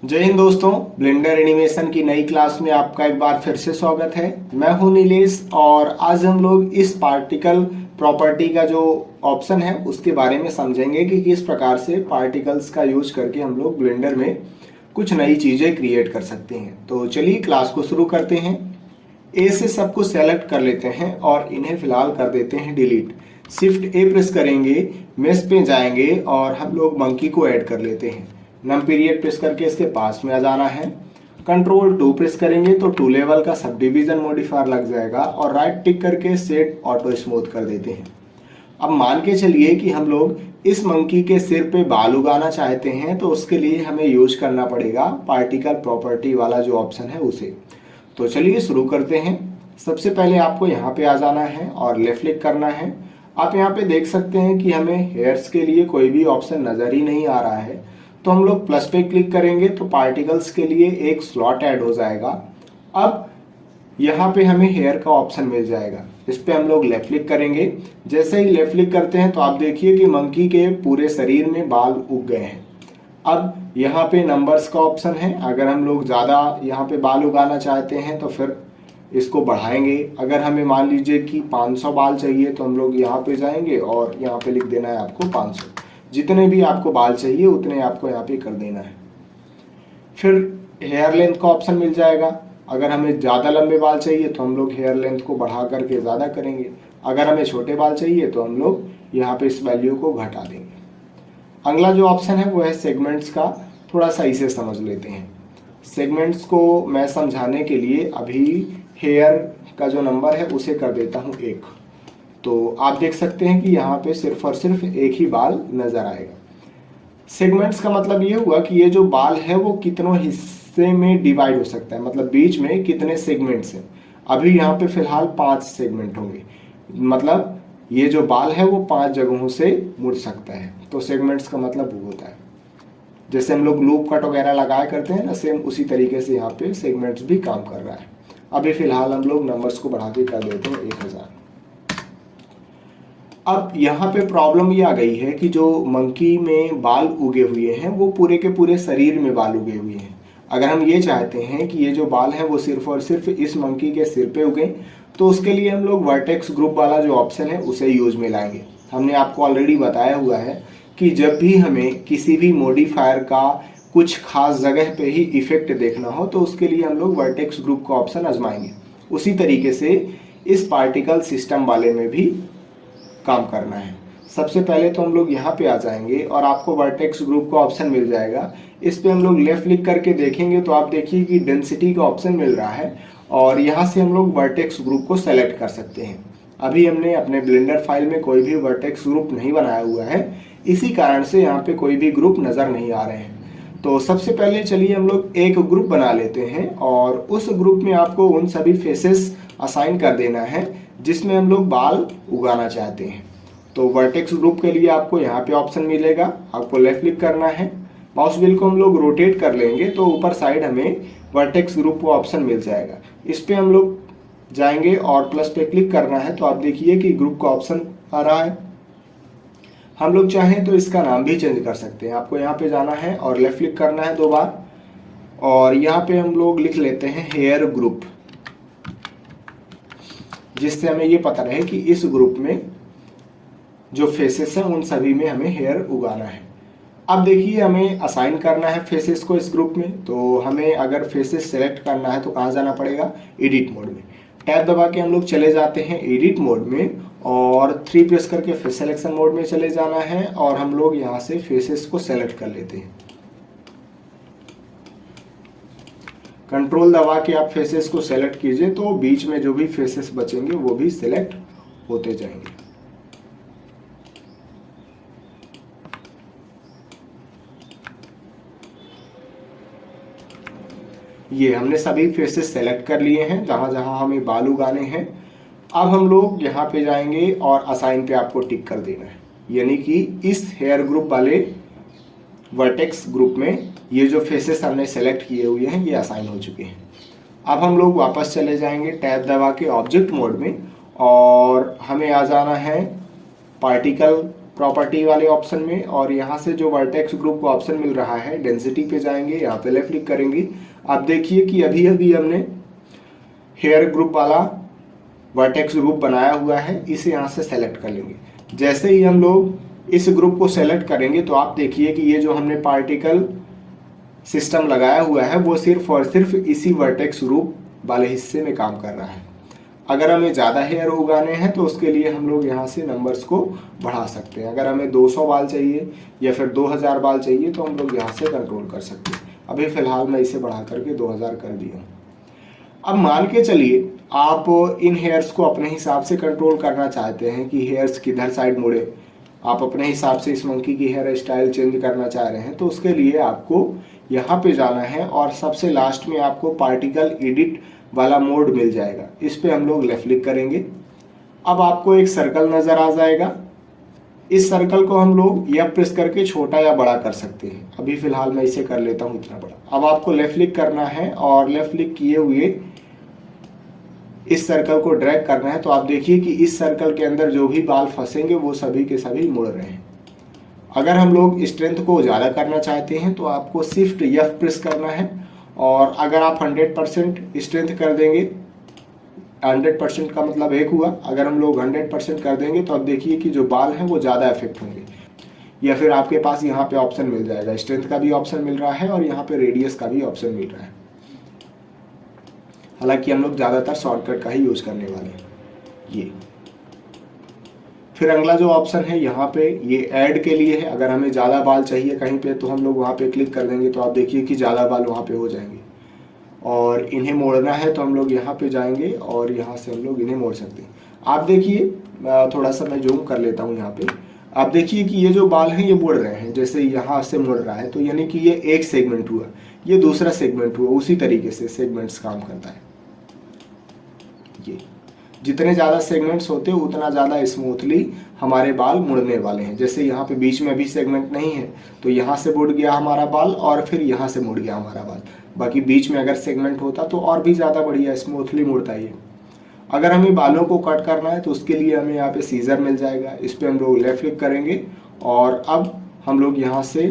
जय हिंद दोस्तों। Blender animation की नई क्लास में आपका एक बार फिर से स्वागत है। मैं हूं नीलेश और आज हम लोग इस पार्टिकल प्रॉपर्टी का जो ऑप्शन है उसके बारे में समझेंगे कि किस प्रकार से पार्टिकल्स का यूज करके हम लोग ब्लेंडर में कुछ नई चीज़ें क्रिएट कर सकते हैं। तो चलिए क्लास को शुरू करते हैं। ए से सबको सेलेक्ट कर लेते हैं और इन्हें फिलहाल कर देते हैं डिलीट। शिफ्ट ए प्रेस करेंगे, मेश पे जाएंगे और हम लोग मंकी को ऐड कर लेते हैं। नम पीरियड प्रेस करके इसके पास में आ जाना है। कंट्रोल 2 प्रेस करेंगे तो 2 लेवल का सब डिवीजन मॉडिफायर लग जाएगा और राइट टिक करके सेट ऑटो स्मूथ कर देते हैं। अब मान के चलिए कि हम लोग इस मंकी के सिर पे बाल उगाना चाहते हैं, तो उसके लिए हमें यूज करना पड़ेगा पार्टिकल प्रॉपर्टी वाला जो ऑप्शन है उसे। तो चलिए शुरू करते हैं। सबसे पहले आपको यहाँ पे आ जाना है और लेफ्ट क्लिक करना है। आप यहाँ पे देख सकते हैं कि हमें हेयर्स के लिए कोई भी ऑप्शन नजर ही नहीं आ रहा है, तो हम लोग प्लस पे क्लिक करेंगे तो पार्टिकल्स के लिए एक स्लॉट ऐड हो जाएगा। अब यहाँ पे हमें हेयर का ऑप्शन मिल जाएगा, इस पे हम लोग लेफ्ट क्लिक करेंगे। जैसे ही लेफ्ट क्लिक करते हैं तो आप देखिए कि मंकी के पूरे शरीर में बाल उग गए हैं। अब यहाँ पे नंबर्स का ऑप्शन है, अगर हम लोग ज़्यादा यहाँ पे बाल उगाना चाहते हैं तो फिर इसको बढ़ाएंगे। अगर हमें मान लीजिए कि 500 बाल चाहिए तो हम लोग यहाँ पे जाएंगे और यहाँ पे लिख देना है आपको 500। जितने भी आपको बाल चाहिए उतने आपको यहाँ पे कर देना है। फिर हेयर लेंथ का ऑप्शन मिल जाएगा। अगर हमें ज़्यादा लंबे बाल चाहिए तो हम लोग हेयर लेंथ को बढ़ा करके ज़्यादा करेंगे। अगर हमें छोटे बाल चाहिए तो हम लोग यहाँ पे इस वैल्यू को घटा देंगे। अगला जो ऑप्शन है वो है सेगमेंट्स का। थोड़ा सा इसे समझ लेते हैं। सेगमेंट्स को मैं समझाने के लिए अभी हेयर का जो नंबर है उसे कर देता हूँ 1। तो आप देख सकते हैं कि यहाँ पे सिर्फ और सिर्फ एक ही बाल नजर आएगा। सेगमेंट्स का मतलब ये हुआ कि ये जो बाल है वो कितनों हिस्से में डिवाइड हो सकता है, मतलब बीच में कितने सेगमेंट्स हैं। अभी यहाँ पे फिलहाल 5 सेगमेंट होंगे, मतलब ये जो बाल है वो 5 जगहों से मुड़ सकता है। तो सेगमेंट्स का मतलब वो होता है, जैसे हम लोग लूप कट वगैरह लगाया करते हैं ना, सेम उसी तरीके से यहाँ पे सेगमेंट्स भी काम कर रहा है। अभी फिलहाल हम लोग नंबर्स को बढ़ा के कर देते हैं 1000। अब यहाँ पे प्रॉब्लम ये आ गई है कि जो मंकी में बाल उगे हुए हैं वो पूरे के पूरे शरीर में बाल उगे हुए हैं। अगर हम ये चाहते हैं कि ये जो बाल है वो सिर्फ और सिर्फ इस मंकी के सिर पे उगे, तो उसके लिए हम लोग वर्टेक्स ग्रुप वाला जो ऑप्शन है उसे यूज में लाएंगे। हमने आपको ऑलरेडी बताया हुआ है कि जब भी हमें किसी भी मॉडिफायर का कुछ खास जगह पे ही इफेक्ट देखना हो तो उसके लिए हम लोग वर्टेक्स ग्रुप का ऑप्शन आजमाएंगे। उसी तरीके से इस पार्टिकल सिस्टम वाले में भी काम करना है। सबसे पहले तो हम लोग यहाँ पे आ जाएंगे और आपको वर्टेक्स ग्रुप का ऑप्शन मिल जाएगा। इस पे हम लोग लेफ्ट क्लिक करके देखेंगे तो आप देखिए कि डेंसिटी का ऑप्शन मिल रहा है और यहाँ से हम लोग वर्टेक्स ग्रुप को सेलेक्ट कर सकते हैं। अभी हमने अपने ब्लेंडर फाइल में कोई भी वर्टेक्स ग्रुप नहीं बनाया हुआ है, इसी कारण से यहाँ पे कोई भी ग्रुप नजर नहीं आ रहे हैं। तो सबसे पहले चलिए हम लोग एक ग्रुप बना लेते हैं और उस ग्रुप में आपको उन सभी फेसेस असाइन कर देना है जिसमें हम लोग बाल उगाना चाहते हैं। तो वर्टेक्स ग्रुप के लिए आपको यहाँ पे ऑप्शन मिलेगा, आपको लेफ्ट क्लिक करना है। माउस व्हील को हम लोग रोटेट कर लेंगे तो ऊपर साइड हमें वर्टेक्स ग्रुप का ऑप्शन मिल जाएगा। इस पे हम लोग जाएंगे और प्लस पे क्लिक करना है तो आप देखिए कि ग्रुप का ऑप्शन आ रहा है। हम लोग चाहें तो इसका नाम भी चेंज कर सकते हैं। आपको यहाँ पे जाना है और लेफ्ट क्लिक करना है 2 बार और यहाँ पे हम लोग लिख लेते हैं हेयर ग्रुप, जिससे हमें ये पता रहे कि इस ग्रुप में जो फेसेस हैं उन सभी में हमें हेयर उगाना है। अब देखिए हमें असाइन करना है फेसेस को इस ग्रुप में, तो हमें अगर फेसेस सेलेक्ट करना है तो कहाँ जाना पड़ेगा, एडिट मोड में। टैब दबा के हम लोग चले जाते हैं एडिट मोड में और 3 प्रेस करके फेस सिलेक्शन मोड में चले जाना है और हम लोग यहाँ से फेसेस को सेलेक्ट कर लेते हैं। कंट्रोल दबा के आप फेसेस को सेलेक्ट कीजिए तो बीच में जो भी फेसेस बचेंगे वो भी सिलेक्ट होते जाएंगे। ये हमने सभी फेसेस सेलेक्ट कर लिए हैं जहां जहां हमें बाल उगाने हैं। अब हम लोग यहाँ पे जाएंगे और असाइन पे आपको टिक कर देना है, यानी कि इस हेयर ग्रुप वाले वर्टेक्स ग्रुप में ये जो फेसेस हमने सेलेक्ट किए हुए हैं ये असाइन हो चुके हैं। अब हम लोग वापस चले जाएंगे टैब दबा के ऑब्जेक्ट मोड में और हमें आ जाना है पार्टिकल प्रॉपर्टी वाले ऑप्शन में, और यहाँ से जो वर्टेक्स ग्रुप का ऑप्शन मिल रहा है डेंसिटी पे जाएंगे, यहाँ पे लेफ्ट क्लिक करेंगे। आप देखिए कि अभी अभी हमने हेयर ग्रुप वाला वर्टेक्स ग्रुप बनाया हुआ है, इसे यहाँ से सेलेक्ट कर लेंगे। जैसे ही हम लोग इस ग्रुप को सेलेक्ट करेंगे तो आप देखिए कि ये जो हमने पार्टिकल सिस्टम लगाया हुआ है वो सिर्फ और सिर्फ इसी वर्टेक्स ग्रुप वाले हिस्से में काम कर रहा है। अगर हमें ज़्यादा हेयर उगाने हैं तो उसके लिए हम लोग यहाँ से नंबर्स को बढ़ा सकते हैं। अगर हमें 200 बाल चाहिए या फिर 2000 बाल चाहिए तो हम लोग यहाँ से कंट्रोल कर सकते हैं। अभी फ़िलहाल मैं इसे बढ़ा करके 2000 कर दिया। अब मान के चलिए आप इन हेयर्स को अपने हिसाब से कंट्रोल करना चाहते हैं कि हेयर्स किधर साइड मुड़े, आप अपने हिसाब से इस मंकी की हेयर स्टाइल चेंज करना चाह रहे हैं, तो उसके लिए आपको यहाँ पे जाना है और सबसे लास्ट में आपको पार्टिकल एडिट वाला मोड मिल जाएगा। इस पे हम लोग लेफ्ट क्लिक करेंगे। अब आपको एक सर्कल नज़र आ जाएगा। इस सर्कल को हम लोग या प्रेस करके छोटा या बड़ा कर सकते हैं। अभी फ़िलहाल मैं इसे कर लेता हूँ इतना बड़ा। अब आपको लेफ्ट क्लिक करना है और लेफ्ट क्लिक किए हुए इस सर्कल को ड्रैग करना है। तो आप देखिए कि इस सर्कल के अंदर जो भी बाल फंसेंगे वो सभी के सभी मुड़ रहे हैं। अगर हम लोग स्ट्रेंथ को ज़्यादा करना चाहते हैं तो आपको शिफ्ट F प्रेस करना है, और अगर आप 100% स्ट्रेंथ कर देंगे, 100% का मतलब एक हुआ, अगर हम लोग 100% कर देंगे तो अब देखिए कि जो बाल हैं वो ज़्यादा इफेक्ट होंगे। या फिर आपके पास यहाँ पे ऑप्शन मिल जाएगा, स्ट्रेंथ का भी ऑप्शन मिल रहा है और यहाँ पे रेडियस का भी ऑप्शन मिल रहा है। हालांकि हम लोग ज़्यादातर शॉर्टकट का ही यूज़ करने वाले हैं। ये फिर अगला जो ऑप्शन है यहाँ पे ये ऐड के लिए है। अगर हमें ज़्यादा बाल चाहिए कहीं पे तो हम लोग वहाँ पे क्लिक कर देंगे तो आप देखिए कि ज़्यादा बाल वहाँ पे हो जाएंगे। और इन्हें मोड़ना है तो हम लोग यहाँ पे जाएंगे और यहाँ से हम लोग इन्हें मोड़ सकते हैं। आप देखिए थोड़ा सा मैं जूम कर लेता हूँ यहाँ पे। आप देखिए कि ये जो बाल हैं ये मुड़ रहे हैं, जैसे यहाँ से मुड़ रहा है तो यानी कि ये एक सेगमेंट हुआ, ये दूसरा सेगमेंट हुआ। उसी तरीके से सेगमेंट्स काम करता है। ये जितने ज़्यादा सेगमेंट्स होते हैं उतना ज़्यादा स्मूथली हमारे बाल मुड़ने वाले हैं। जैसे यहाँ पे बीच में अभी सेगमेंट नहीं है तो यहाँ से मुड़ गया हमारा बाल और फिर यहाँ से मुड़ गया हमारा बाल। बाकी बीच में अगर सेगमेंट होता तो और भी ज़्यादा बढ़िया स्मूथली मुड़ता है। अगर हमें बालों को कट करना है तो उसके लिए हमें यहाँ पे सीजर मिल जाएगा। इस पर हम लोग लेफ्ट क्लिक करेंगे और अब हम लोग यहाँ से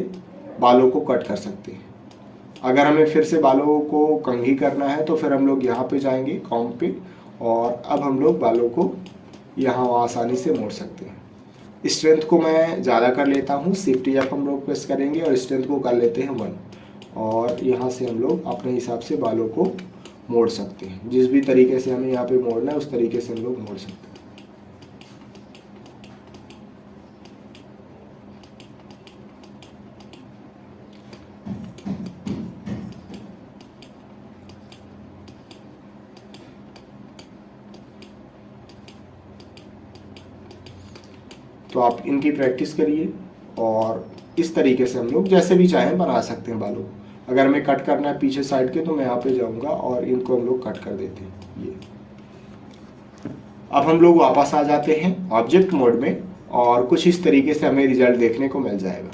बालों को कट कर सकते हैं। अगर हमें फिर से बालों को कंघी करना है तो फिर हम लोग यहाँ पे जाएंगे कॉम पे, और अब हम लोग बालों को यहाँ आसानी से मोड़ सकते हैं। स्ट्रेंथ को मैं ज़्यादा कर लेता हूँ, शिफ्ट F हम लोग प्रेस करेंगे और स्ट्रेंथ को कर लेते हैं 1, और यहाँ से हम लोग अपने हिसाब से बालों को मोड़ सकते हैं। जिस भी तरीके से हमें यहाँ पे मोड़ना है उस तरीके से हम लोग मोड़ सकते हैं। तो आप इनकी प्रैक्टिस करिए और इस तरीके से हम लोग जैसे भी चाहें बना सकते हैं बालों को। अगर हमें कट करना है पीछे साइड के तो मैं यहाँ पे जाऊँगा और इनको हम लोग कट कर देते हैं। ये अब हम लोग वापस आ जाते हैं ऑब्जेक्ट मोड में और कुछ इस तरीके से हमें रिजल्ट देखने को मिल जाएगा।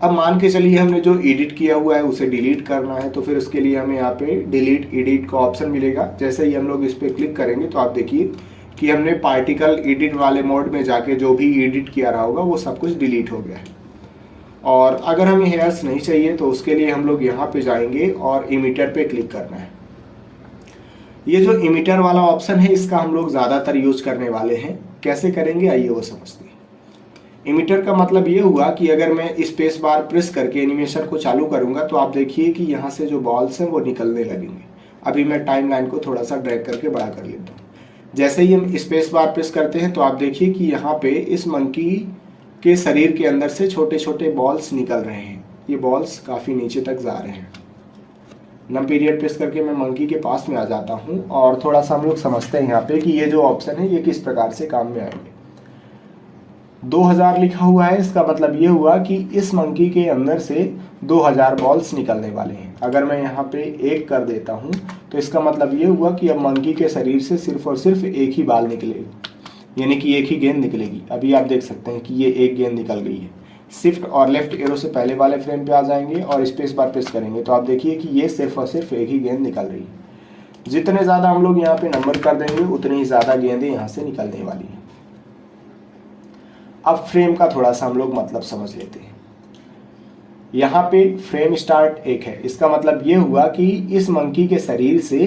अब मान के चलिए हमने जो एडिट किया हुआ है उसे डिलीट करना है, तो फिर उसके लिए हमें यहाँ पे डिलीट एडिट का ऑप्शन मिलेगा। जैसे ही हम लोग इस पर क्लिक करेंगे तो आप देखिए कि हमने पार्टिकल एडिट वाले मोड में जाके जो भी एडिट किया रहा होगा वो सब कुछ डिलीट हो गया है। और अगर हमें हेयर्स नहीं चाहिए तो उसके लिए हम लोग यहाँ पे जाएंगे और इमिटर पे क्लिक करना है। ये जो इमिटर वाला ऑप्शन है इसका हम लोग ज़्यादातर यूज करने वाले हैं। कैसे करेंगे आइए वो समझते हैं। इमिटर का मतलब ये हुआ कि अगर मैं स्पेस बार प्रेस करके एनिमेशन को चालू करूंगा तो आप देखिए कि यहाँ से जो बॉल्स हैं वो निकलने लगेंगे। अभी मैं टाइम लाइन को थोड़ा सा ड्रैग करके बड़ा कर लेता हूँ। जैसे ही हम स्पेस बार प्रेस करते हैं तो आप देखिए कि यहाँ पे इस मंकी के शरीर के अंदर से छोटे छोटे बॉल्स निकल रहे हैं। ये बॉल्स काफ़ी नीचे तक जा रहे हैं। नम पीरियड प्रेस करके मैं मंकी के पास में आ जाता हूँ और थोड़ा सा हम लोग समझते हैं यहाँ पे कि ये जो ऑप्शन है ये किस प्रकार से काम में आएंगे। 2000 लिखा हुआ है, इसका मतलब ये हुआ कि इस मंकी के अंदर से 2000 बॉल्स निकलने वाले हैं। अगर मैं यहाँ पे 1 कर देता हूँ तो इसका मतलब ये हुआ कि अब मंकी के शरीर से सिर्फ और सिर्फ एक ही बाल निकलेगा, यानी कि एक ही गेंद निकलेगी। अभी आप देख सकते हैं कि ये एक गेंद निकल गई है। शिफ्ट और लेफ्ट एरो से पहले वाले फ्रेम पे आ जाएंगे और स्पेस बार प्रेस करेंगे तो आप देखिए कि ये सिर्फ और सिर्फ एक ही गेंद निकल रही है। जितने ज़्यादा हम लोग यहाँ पे नंबर कर देंगे उतनी ही ज़्यादा गेंदें यहाँ से निकलने वाली हैं। अब फ्रेम का थोड़ा सा हम लोग मतलब समझ लेते हैं। यहाँ पे फ्रेम स्टार्ट एक है, इसका मतलब ये हुआ कि इस मंकी के शरीर से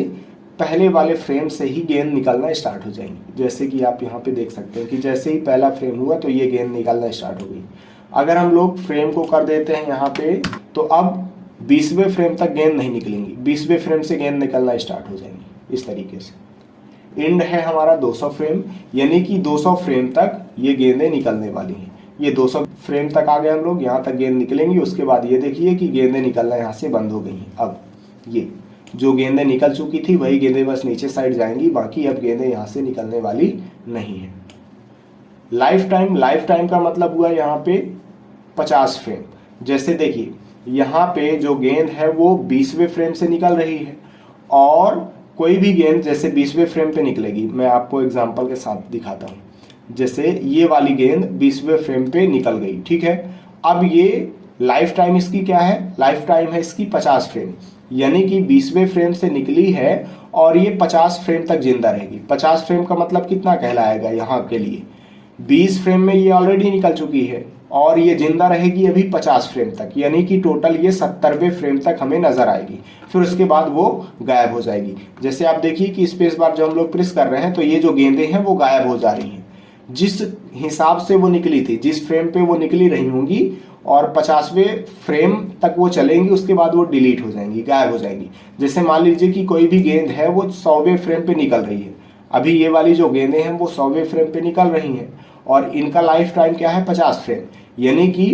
पहले वाले फ्रेम से ही गेंद निकलना स्टार्ट हो जाएंगी। जैसे कि आप यहाँ पे देख सकते हैं कि जैसे ही पहला फ्रेम हुआ तो ये गेंद निकलना स्टार्ट हो गई। अगर हम लोग फ्रेम को कर देते हैं यहाँ पे, तो अब 20वें फ्रेम तक गेंद नहीं निकलेंगी, 20वें फ्रेम से गेंद निकलना स्टार्ट हो जाएंगी इस तरीके से। एंड है हमारा 200 फ्रेम, यानी कि 200 फ्रेम तक ये गेंदें निकलने वाली हैं। ये 200 फ्रेम तक आ गए हम लोग, यहाँ तक गेंद निकलेंगी। उसके बाद ये देखिए कि गेंदें निकलना यहाँ से बंद हो गई हैं। अब ये जो गेंदें निकल चुकी थी वही गेंदें बस नीचे साइड जाएंगी, बाकी अब गेंदें यहाँ से निकलने वाली नहीं है। लाइफ टाइम का मतलब हुआ यहाँ पे 50 फ्रेम। जैसे देखिए यहाँ पे जो गेंद है वो 20वें फ्रेम से निकल रही है, और कोई भी गेंद जैसे 20वें फ्रेम पे निकलेगी। मैं आपको एग्जांपल के साथ दिखाता हूँ। जैसे ये वाली गेंद 20वें फ्रेम पे निकल गई, ठीक है। अब ये लाइफ टाइम इसकी क्या है, लाइफ टाइम है इसकी 50 फ्रेम, यानी कि 20वें फ्रेम से निकली है और ये 50 फ्रेम तक जिंदा रहेगी। 50 फ्रेम का मतलब कितना कहलाएगा यहाँ के लिए, 20 फ्रेम में ये ऑलरेडी निकल चुकी है और ये जिंदा रहेगी अभी 50 फ्रेम तक, यानी कि टोटल ये 70वें फ्रेम तक हमें नजर आएगी। फिर उसके बाद वो गायब हो जाएगी। जैसे आप देखिए कि स्पेस बार जब हम लोग प्रेस कर रहे हैं तो ये जो गेंदें हैं वो गायब हो जा रही हैं। जिस हिसाब से वो निकली थी, जिस फ्रेम पे वो निकली रही होंगी और 50वें फ्रेम तक वो चलेंगी, उसके बाद वो डिलीट हो जाएंगी, गायब हो जाएंगी। जैसे मान लीजिए कि कोई भी गेंद है वो 100वें फ्रेम पे निकल रही है। अभी ये वाली जो गेंदें हैं वो 100वें फ्रेम पे निकल रही हैं और इनका लाइफ टाइम क्या है, 50 फ्रेम, यानी कि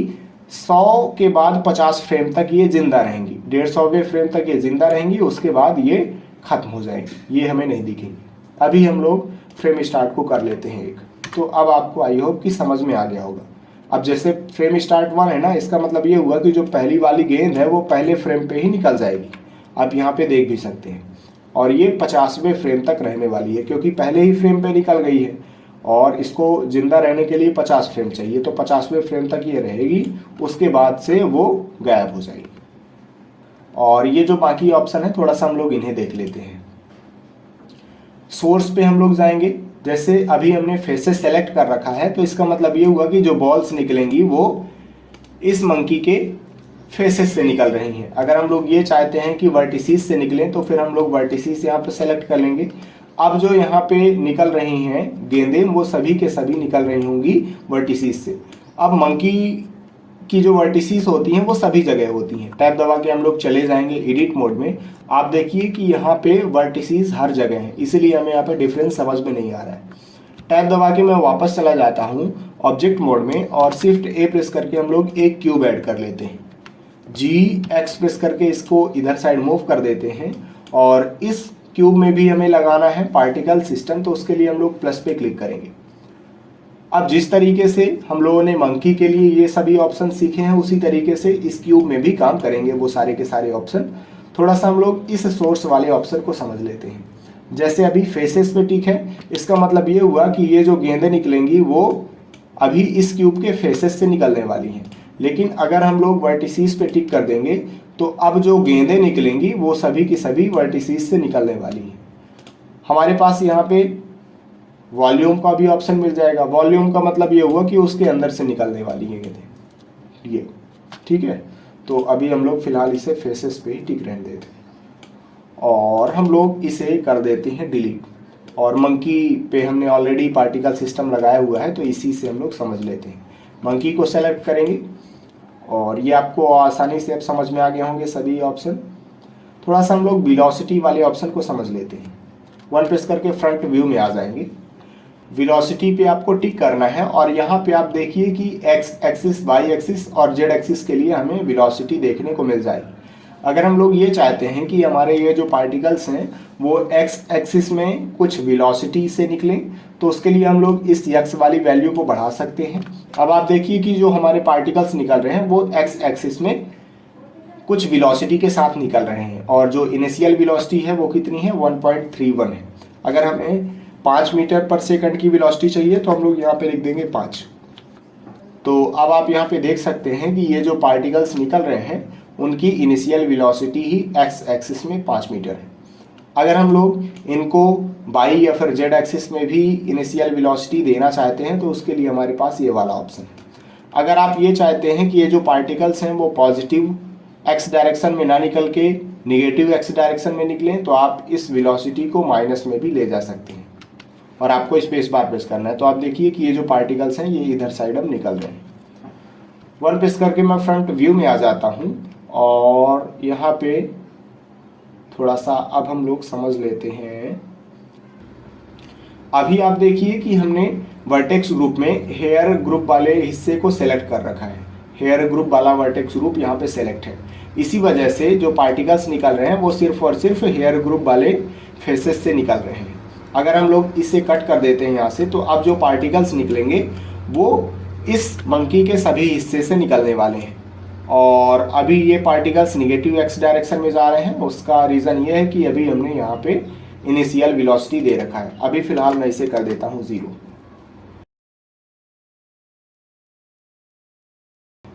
100 के बाद 50 फ्रेम तक ये जिंदा रहेंगी। 150वें फ्रेम तक ये जिंदा रहेंगी, उसके बाद ये खत्म हो जाएंगी, ये हमें नहीं दिखेंगी। अभी हम लोग फ्रेम स्टार्ट को कर लेते हैं एक, तो अब आपको आई होप कि समझ में आ गया होगा। अब जैसे फ्रेम स्टार्ट 1 है ना, इसका मतलब ये हुआ कि जो पहली वाली गेंद है वो पहले फ्रेम पे ही निकल जाएगी। आप यहाँ पे देख भी सकते हैं, और ये 50वें फ्रेम तक रहने वाली है क्योंकि पहले ही फ्रेम पे निकल गई है और इसको जिंदा रहने के लिए 50 फ्रेम चाहिए, तो 50वें फ्रेम तक ये रहेगी, उसके बाद से वो गायब हो जाएगी। और ये जो बाकी ऑप्शन है थोड़ा सा हम लोग इन्हें देख लेते हैं। सोर्स पे हम लोग जाएंगे। जैसे अभी हमने फेसेस सेलेक्ट कर रखा है, तो इसका मतलब ये हुआ कि जो बॉल्स निकलेंगी वो इस मंकी के फेसेस से निकल रही हैं। अगर हम लोग ये चाहते हैं कि वर्टिसीज से निकलें तो फिर हम लोग वर्टिसीज यहाँ पे सेलेक्ट कर लेंगे। अब जो यहाँ पे निकल रही हैं गेंदें वो सभी के सभी निकल रही होंगी वर्टिसीज से। अब मंकी की जो वर्टिसीज होती हैं वो सभी जगह होती हैं। टैब दबा के हम लोग चले जाएंगे एडिट मोड में। आप देखिए कि यहाँ पे वर्टिसीज हर जगह हैं, इसीलिए हमें यहाँ पे डिफरेंस समझ में नहीं आ रहा है। टैब दबा के मैं वापस चला जाता हूँ ऑब्जेक्ट मोड में और शिफ्ट ए प्रेस करके हम लोग एक क्यूब ऐड कर लेते हैं। G प्रेस करके इसको इधर साइड मूव कर देते हैं और इस क्यूब में भी हमें लगाना है पार्टिकल सिस्टम, तो उसके लिए हम लोग प्लस पे क्लिक करेंगे। अब जिस तरीके से हम लोगों ने मंकी के लिए ये सभी ऑप्शन सीखे हैं उसी तरीके से इस क्यूब में भी काम करेंगे वो सारे के सारे ऑप्शन। थोड़ा सा हम लोग इस सोर्स वाले ऑप्शन को समझ लेते हैं। जैसे अभी फेसेस पे टिक है, इसका मतलब ये हुआ कि ये जो गेंदें निकलेंगी वो अभी इस क्यूब के फेसेस से निकलने वाली हैं। लेकिन अगर हम लोग वर्टिसीज पे टिक कर देंगे तो अब जो गेंदें निकलेंगी वो सभी की सभी वर्टिसीज से निकलने वाली हैं। हमारे पास यहाँ पे वॉल्यूम का भी ऑप्शन मिल जाएगा। वॉल्यूम का मतलब ये हुआ कि उसके अंदर से निकलने वाली है गेंदें, ये ठीक है। तो अभी हम लोग फिलहाल इसे फेसेस पे ही टिक रहने देते हैं और हम लोग इसे कर देते हैं डिलीट। और मंकी पे हमने ऑलरेडी पार्टिकल सिस्टम लगाया हुआ है तो इसी से हम लोग समझ लेते हैं। मंकी को सेलेक्ट करेंगे और ये आपको आसानी से अब समझ में आ गए होंगे सभी ऑप्शन। थोड़ा सा हम लोग वेलोसिटी वाले ऑप्शन को समझ लेते हैं। 1 प्रेस करके फ्रंट व्यू में आ जाएंगे। वेलोसिटी पे आपको टिक करना है और यहाँ पे आप देखिए कि एक्स एक्सिस, वाई एक्सिस और जेड एक्सिस के लिए हमें वेलोसिटी देखने को मिल जाएगी। अगर हम लोग ये चाहते हैं कि हमारे ये जो पार्टिकल्स हैं वो एक्स एक्सिस में कुछ वेलोसिटी से निकलें, तो उसके लिए हम लोग इस एक्स वाली वैल्यू को बढ़ा सकते हैं। अब आप देखिए कि जो हमारे पार्टिकल्स निकल रहे हैं वो एक्स एक्सिस में कुछ वेलोसिटी के साथ निकल रहे हैं और जो इनिशियल वेलोसिटी है वो कितनी है, 1.31 है। अगर हमें 5 मीटर पर सेकंड की वेलोसिटी चाहिए तो हम लोग यहाँ पे लिख देंगे 5। तो अब आप यहाँ पे देख सकते हैं कि ये जो पार्टिकल्स निकल रहे हैं उनकी इनिशियल वेलोसिटी ही एक्स एक्सिस में 5 मीटर है। अगर हम लोग इनको वाई या फिर जेड एक्सिस में भी इनिशियल वेलोसिटी देना चाहते हैं तो उसके लिए हमारे पास ये वाला ऑप्शन है। अगर आप ये चाहते हैं कि ये जो पार्टिकल्स हैं वो पॉजिटिव एक्स डायरेक्शन में ना निकल के निगेटिव एक्स डायरेक्शन में निकलें तो आप इस वेलोसिटी को माइनस में भी ले जा सकते हैं और आपको स्पेस बार प्रेस करना है। तो आप देखिए कि ये जो पार्टिकल्स हैं ये इधर साइड अब निकल रहे हैं। 1 प्रेस करके मैं फ्रंट व्यू में आ जाता हूँ और यहाँ पे थोड़ा सा अब हम लोग समझ लेते हैं। अभी आप देखिए कि हमने वर्टेक्स ग्रुप में हेयर ग्रुप वाले हिस्से को सेलेक्ट कर रखा है। हेयर ग्रुप वाला वर्टेक्स ग्रुप यहाँ पे सेलेक्ट है। इसी वजह से जो पार्टिकल्स निकल रहे हैं वो सिर्फ और सिर्फ हेयर ग्रुप वाले फेसेस से निकल रहे हैं। अगर हम लोग इसे कट कर देते हैं यहाँ से तो अब जो पार्टिकल्स निकलेंगे वो इस मंकी के सभी हिस्से से निकलने वाले हैं। और अभी ये पार्टिकल्स निगेटिव एक्स डायरेक्शन में जा रहे हैं। उसका रीज़न ये है कि अभी हमने यहाँ पे इनिशियल वेलोसिटी दे रखा है। अभी फिलहाल मैं इसे कर देता हूँ 0।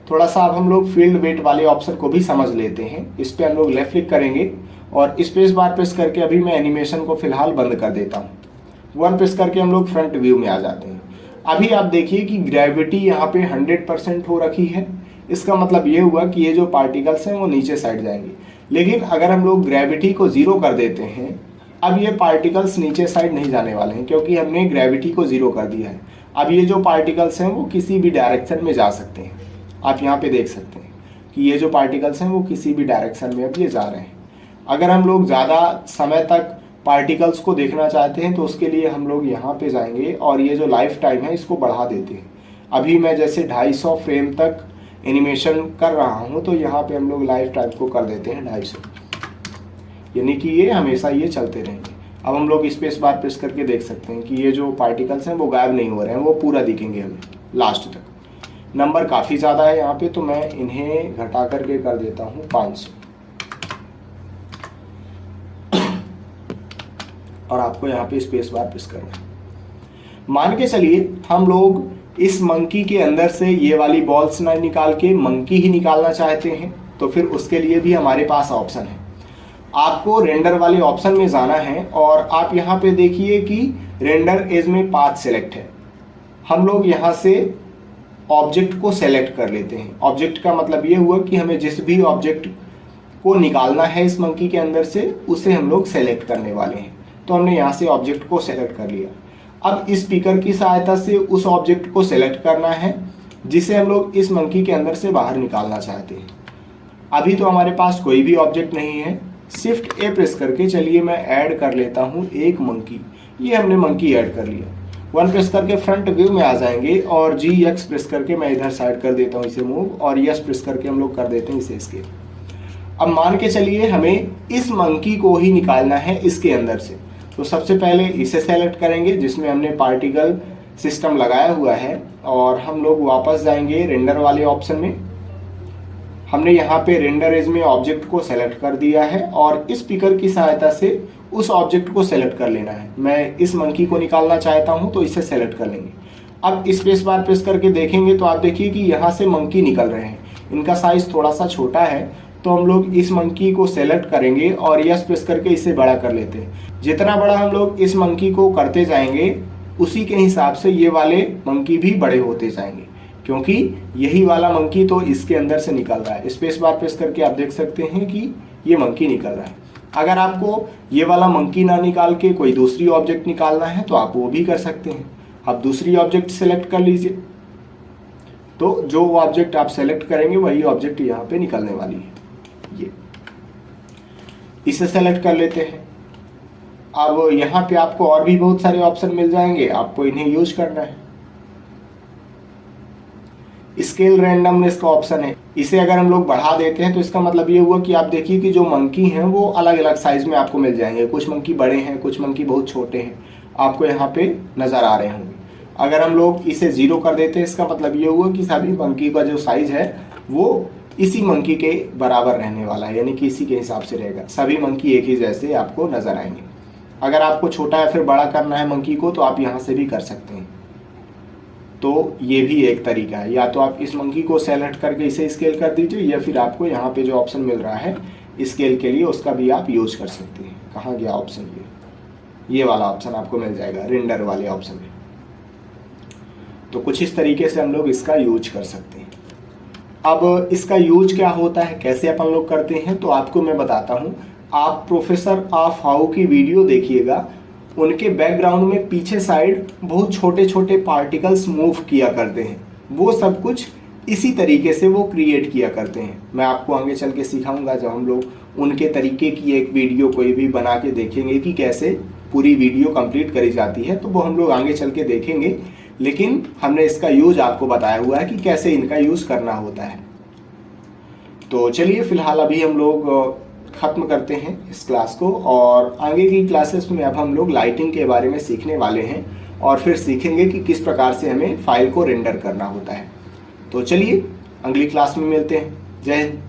थोड़ा सा अब हम लोग फील्ड वेट वाले ऑप्शन को भी समझ लेते हैं। इस पर हम लोग लेफ्ट क्लिक करेंगे और स्पेस बार प्रेस करके अभी मैं एनिमेशन को फिलहाल बंद कर देता हूँ। 1 प्रेस करके हम लोग फ्रंट व्यू में आ जाते हैं। अभी आप देखिए कि ग्रेविटी यहाँ पे 100% हो रखी है। इसका मतलब ये हुआ कि ये जो पार्टिकल्स हैं वो नीचे साइड जाएंगे। लेकिन अगर हम लोग ग्रेविटी को 0 कर देते हैं, अब ये पार्टिकल्स नीचे साइड नहीं जाने वाले हैं क्योंकि हमने ग्रेविटी को 0 कर दिया है। अब ये जो पार्टिकल्स हैं वो किसी भी डायरेक्शन में जा सकते हैं। आप यहाँ पे देख सकते हैं कि ये जो पार्टिकल्स हैं वो किसी भी डायरेक्शन में अब ये जा रहे हैं। अगर हम लोग ज़्यादा समय तक पार्टिकल्स को देखना चाहते हैं तो उसके लिए हम लोग यहाँ पे जाएंगे और ये जो लाइफ टाइम है इसको बढ़ा देते हैं। अभी मैं जैसे 250 फ्रेम तक एनिमेशन कर रहा हूँ तो यहाँ पे हम लोग लाइफ टाइम को कर देते हैं 250, यानी कि ये हमेशा ये चलते रहेंगे। अब हम लोग स्पेस बार प्रेस करके देख सकते हैं कि ये जो पार्टिकल्स हैं वो गायब नहीं हो रहे हैं, वो पूरा दिखेंगे हमें लास्ट तक। नंबर काफ़ी ज़्यादा है यहाँ पे तो मैं इन्हें घटा करके कर देता हूँ 500 और आपको यहाँ पे स्पेस बार प्रेस करना है। मान के चलिए हम लोग इस मंकी के अंदर से ये वाली बॉल्स ना निकाल के मंकी ही निकालना चाहते हैं तो फिर उसके लिए भी हमारे पास ऑप्शन है। आपको रेंडर वाले ऑप्शन में जाना है और आप यहाँ पे देखिए कि रेंडर एज में पाथ सेलेक्ट है। हम लोग यहाँ से ऑब्जेक्ट को सेलेक्ट कर लेते हैं। ऑब्जेक्ट का मतलब ये हुआ कि हमें जिस भी ऑब्जेक्ट को निकालना है इस मंकी के अंदर से उसे हम लोग सेलेक्ट करने वाले हैं। तो हमने यहाँ से ऑब्जेक्ट को सेलेक्ट कर लिया। अब इस स्पीकर की सहायता से उस ऑब्जेक्ट को सेलेक्ट करना है जिसे हम लोग इस मंकी के अंदर से बाहर निकालना चाहते हैं। अभी तो हमारे पास कोई भी ऑब्जेक्ट नहीं है। शिफ्ट ए प्रेस करके चलिए मैं ऐड कर लेता हूँ एक मंकी। ये हमने मंकी ऐड कर लिया। 1 प्रेस करके फ्रंट व्यू में आ जाएंगे और GX प्रेस करके मैं इधर साइड कर देता हूँ इसे मूव और यस प्रेस करके हम लोग कर देते हैं इसे स्केप। अब मान के चलिए हमें इस मंकी को ही निकालना है इसके अंदर से। तो सबसे पहले इसे सेलेक्ट करेंगे जिसमें हमने पार्टिकल सिस्टम लगाया हुआ है और हम लोग वापस जाएंगे रेंडर वाले ऑप्शन में। हमने यहाँ पे रेंडर एज में ऑब्जेक्ट को सेलेक्ट कर दिया है और इस स्पीकर की सहायता से उस ऑब्जेक्ट को सेलेक्ट कर लेना है। मैं इस मंकी को निकालना चाहता हूँ तो इसे सेलेक्ट कर लेंगे। अब स्पेस बार प्रेस करके देखेंगे तो आप देखिए कि यहाँ से मंकी निकल रहे हैं। इनका साइज थोड़ा सा छोटा है तो हम लोग इस मंकी को सेलेक्ट करेंगे और यस प्रेस करके इसे बड़ा कर लेते हैं। जितना बड़ा हम लोग इस मंकी को करते जाएंगे उसी के हिसाब से ये वाले मंकी भी बड़े होते जाएंगे क्योंकि यही वाला मंकी तो इसके अंदर से निकल रहा है। स्पेस बार प्रेस करके आप देख सकते हैं कि ये मंकी निकल रहा है। अगर आपको ये वाला मंकी ना निकाल के कोई दूसरी ऑब्जेक्ट निकालना है तो आप वो भी कर सकते हैं। आप दूसरी ऑब्जेक्ट सेलेक्ट कर लीजिए। तो जो ऑब्जेक्ट आप सेलेक्ट करेंगे वही ऑब्जेक्ट यहाँ पे निकलने वाली है। ये इसे सेलेक्ट कर लेते हैं। अब यहाँ पे आपको और भी बहुत सारे ऑप्शन मिल जाएंगे, आपको इन्हें यूज करना है। स्केल रैंडमनेस का ऑप्शन है। इसे अगर हम लोग बढ़ा देते हैं तो इसका मतलब ये हुआ कि आप देखिए कि जो मंकी हैं वो अलग अलग साइज में आपको मिल जाएंगे। कुछ मंकी बड़े हैं, कुछ मंकी बहुत छोटे हैं, आपको यहाँ पे नजर आ रहे होंगे। अगर हम लोग इसे 0 कर देते हैं इसका मतलब ये हुआ कि सभी मंकी का जो साइज है वो इसी मंकी के बराबर रहने वाला है, यानी कि इसी के हिसाब से रहेगा। सभी मंकी एक ही जैसे आपको नजर आएंगे। अगर आपको छोटा या फिर बड़ा करना है मंकी को तो आप यहाँ से भी कर सकते हैं। तो ये भी एक तरीका है। या तो आप इस मंकी को सेलेक्ट करके इसे स्केल कर दीजिए या फिर आपको यहाँ पे जो ऑप्शन मिल रहा है स्केल के लिए उसका भी आप यूज कर सकते हैं। कहाँ गया ऑप्शन? ये वाला ऑप्शन आपको मिल जाएगा रेंडर वाले ऑप्शन में। तो कुछ इस तरीके से हम लोग इसका यूज कर सकते हैं। अब इसका यूज क्या होता है, कैसे अपन लोग करते हैं, तो आपको मैं बताता हूँ। आप प्रोफेसर ऑफ हाउ की वीडियो देखिएगा, उनके बैकग्राउंड में पीछे साइड बहुत छोटे छोटे पार्टिकल्स मूव किया करते हैं। वो सब कुछ इसी तरीके से वो क्रिएट किया करते हैं। मैं आपको आगे चल के सिखाऊंगा जब हम लोग उनके तरीके की एक वीडियो कोई भी बना के देखेंगे कि कैसे पूरी वीडियो कंप्लीट करी जाती है, तो वो हम लोग आगे चल के देखेंगे। लेकिन हमने इसका यूज आपको बताया हुआ है कि कैसे इनका यूज करना होता है। तो चलिए फिलहाल अभी हम लोग खत्म करते हैं इस क्लास को, और आगे की क्लासेस में अब हम लोग लाइटिंग के बारे में सीखने वाले हैं और फिर सीखेंगे कि किस प्रकार से हमें फाइल को रेंडर करना होता है। तो चलिए अगली क्लास में मिलते हैं। जय हिंद।